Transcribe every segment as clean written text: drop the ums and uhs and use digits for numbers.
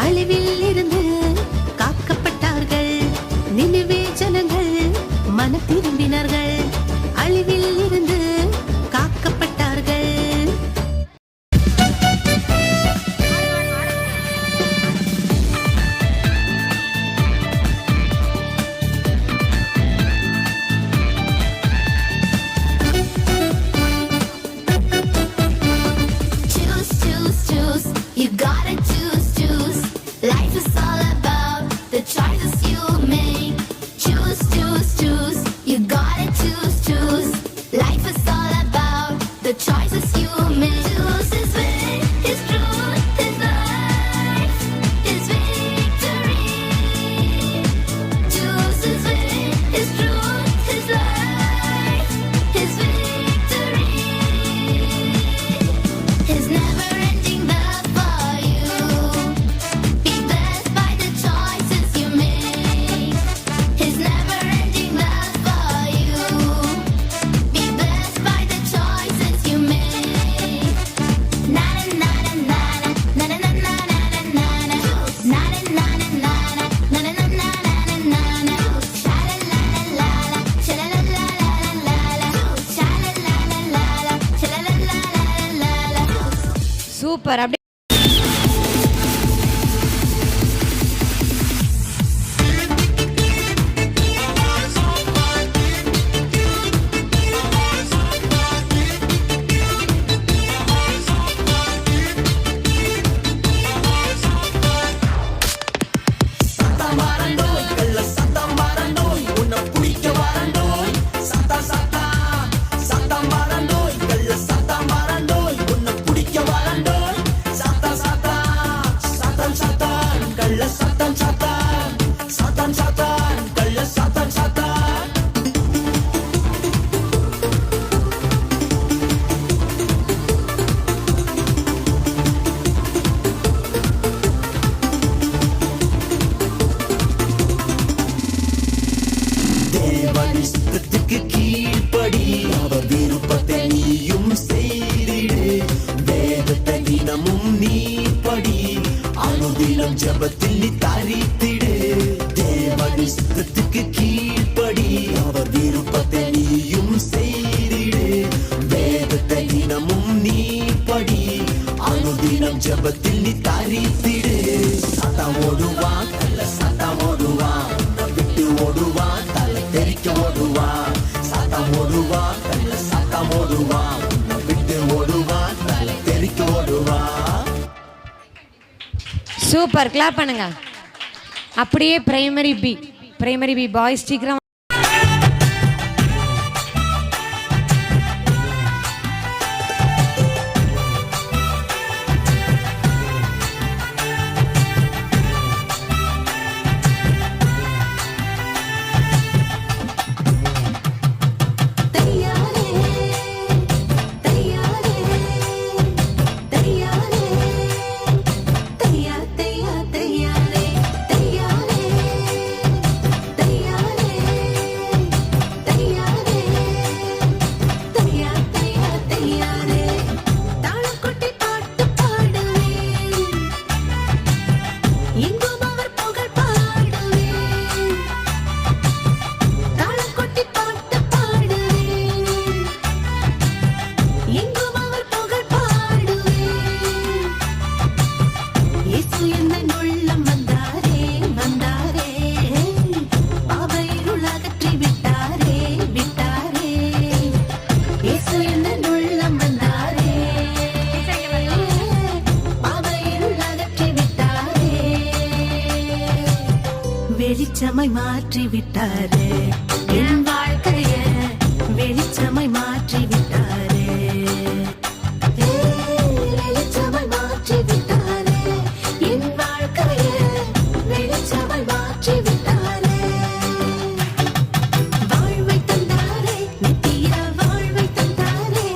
அழிவில் இருந்து காக்கப்பட்டார்கள். நினைவே ஜனங்கள் மன திரும்பினார்கள். அழிவில் இருந்து காக்கப்பட்டார்கள். You gotta choose. Life is all about the choices you make. Choose. You gotta choose. Life is all about the choices you make. Choose His way, His truth, His life, His victory. Choose His way, His truth, His life, His victory. His never-ending love for you. Be blessed by the choices you make. His never-ending love for you. Be blessed by the choices you make. Na na na na na na na na na na na na na na na na na na na. Sha la la la la, sha la la la la la, sha la la la la, sha la la la la la. Super. அப்படியே தேவனிஷ்டத்துக்கு கீழ்ப்படி அவர் விருப்பத்தை நீயும் செய்திடு. வேதத்தை தினமும் நீ படி, அனுதினம் ஜெபத்தில் நீ தரித்திடு. தேவனிஷ்டத்துக்கு கீழ்ப்படி அவர் விருப்பத்தை நீயும் செய்திடு. வேதத்தை தினமும் நீ படி, அனுதினம் ஜெபத்தில் நீ தரித்திடு. சத்தம் ஓடுவான், நல்ல சத்தம் ஓடுவான், விட்டு ஓடுவான், தலை தெரிக்க ஓடுவான். சத்தம் ஓடுவான், நல்ல சத்தம் ஓடுவான், விட்டு ஓடுவான், தலை தெரிக்க ஓடுவான். சூப்பர். கிளாப் பண்ணுங்க. அப்படியே பிரைமரி பி பாய்ஸ் சீக்கிரம். வெளிச்சமாய் மாற்றி விட்டாரே என் வாழ்க்கைய, வெளிச்சமாய் மாற்றி விட்டாரே, வெளிச்சமாய் மாற்றி விட்டாரே என் வாழ்க்கைய, வெளிச்சமாய் மாற்றி விட்டாரே. வாழ்வை தந்தாரே, நித்திய வாழ்வை தந்தாரே,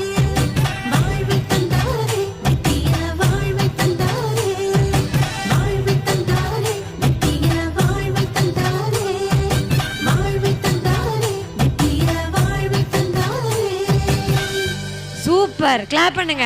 வாழ்வை தந்தாரே, நித்திய வாழ்வை தந்தாரே, வாழ்வை தந்தாரே, நித்திய வாழ்வை தந்தாரே, வாழ்வை தந்தாரே, நித்திய வாழ்வை தந்தாரே. சூப்பர். கிளாப் பண்ணுங்க.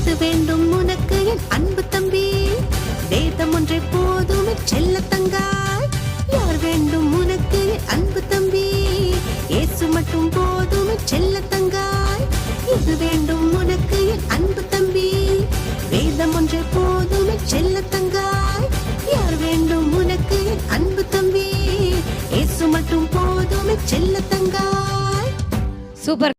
எது வேண்டும் உனக்கு என் அன்பு தம்பி வேதம் ஒன்றை போதுமே செல்ல தங்காய் யார் வேண்டும் உனக்கு என் அன்பு தம்பி இயேசு மட்டும் போதுமே செல்ல தங்காய் எது வேண்டும் உனக்கு என் அன்பு தம்பி வேதம் ஒன்றை போதுமே செல்ல தங்காய் யார் வேண்டும் உனக்கு என் அன்பு தம்பி இயேசு மட்டும் போதுமே செல்ல தங்காய் சூப்பர்.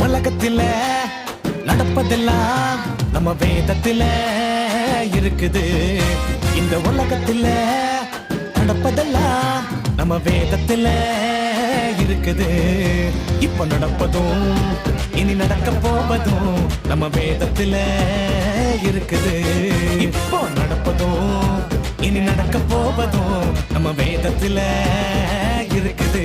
உலகத்தில நடப்பதெல்லாம் நம்ம வேதத்தில இருக்குது. இந்த உலகத்தில நடப்பதெல்லாம் நம்ம வேதத்தில இருக்குது. இப்ப நடப்பதும் இனி நடக்க போவதும் நம்ம வேதத்தில இருக்குது. இப்போ நடப்பதும் இனி நடக்க போவதும் நம்ம வேதத்தில இருக்குது.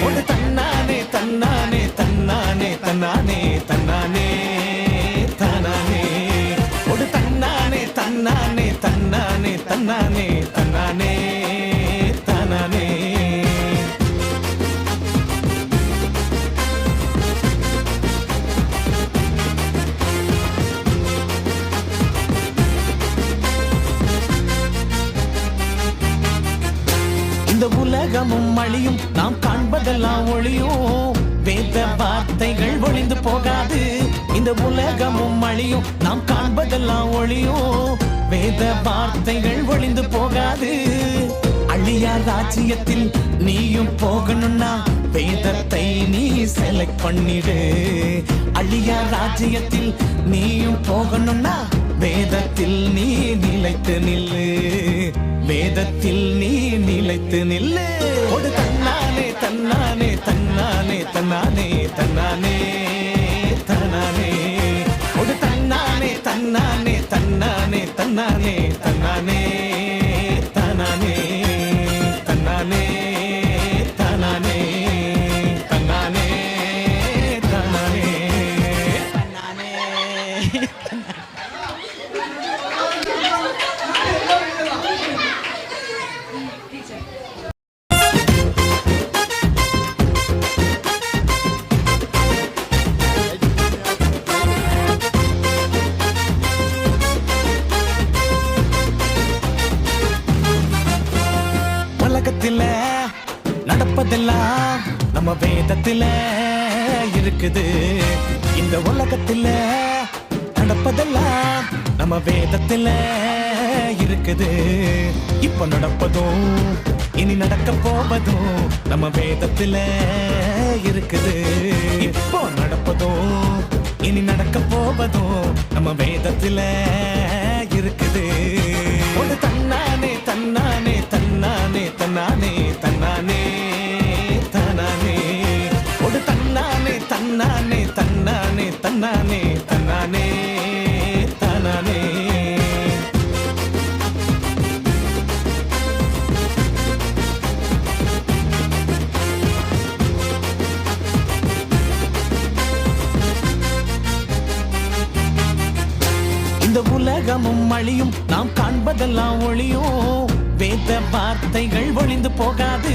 ஒரு தன்னானே தன்னானே தன்னானே தன்னானே தன்னானே தன்னானே ஒரு தன்னானே தன்னானே தன்னானே தன்னானே தன்னானே தன்னானே. இந்த உலகமும் அழியும் நாம் காண்பதெல்லாம் ஒளியும் வேத வார்த்தைகள் ஒளிந்து போகாது. இந்த உலகமும் அழியும் நாம் காண்பதெல்லாம் ஒளியும் வேத வார்த்தைகள் ஒளிந்து போகாது. அழியா ராஜ்யத்தில் நீயும் போகணும்னா வேதத்தை நீ செலக்ட் பண்ணிடு. அழியா ராஜ்யத்தில் நீயும் போகணும்னா வேதத்தில் நீ நிலைத்து நில்லு. வேதத்தில் நீ நிலைத்து நில்லு. ஒரு தன்னானே தன்னானே தன்னானே தன்னானே தன்னானே தன்னானே ஒரு தன்னானே தன்னானே தன்னானே தன்னானே தன்னானே தன்னானே தன்னானே தன்னானே தன்னானே தன்னானே தன்னானே. உலகத்தில நடப்பதெல்லாம் நம்ம வேதத்தில இருக்குது. இந்த உலகத்தில நடப்பதெல்லாம் நம்ம வேதத்தில இருக்குது. இப்ப நடப்பதும் இனி நடக்க போவதும் நம்ம வேதத்தில இருக்குது. இப்போ நடப்பதும் இனி நடக்க போவதும் நம்ம வேதத்தில இருக்குது. ஒரு தன்னானே தன்னானே தன்னானே தன்னானே தன்னானே தன்னானே ஒரு தன்னானே தன்னானே தன்னானே தன்னானே தன்னானே தன்னானே. இந்த உலகமும் அழியும் நாம் காண்பதெல்லாம் ஒளியும் வேத வார்த்தைகள் ஒளிந்து போகாது.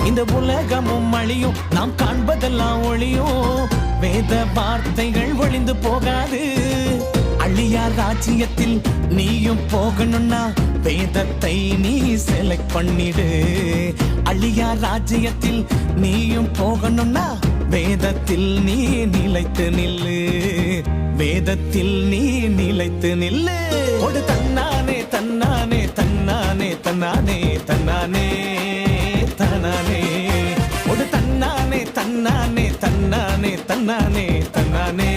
இந்த உலகமும் அழியும் நாம் காண்பதெல்லாம் ஒளியும் வேத வார்த்தைகள் ஒளிந்து போகாது. அழியா ராஜ்யத்தில் நீயும் போகணும்னா வேதத்தை நீ செலக்ட் பண்ணிடு. அழியா ராஜ்யத்தில் நீயும் போகணும்னா வேதத்தில் நீ நிலைத்து நில்லு. வேதத்தில் நீ நிலைத்து நில்லு. ஒரு தன்னானே தன்னானே தன்னானே தன்னானே தன்னானே தன்னானே ஒரு தன்னானே தன்னானே தன்னானே தன்னானே தன்னானே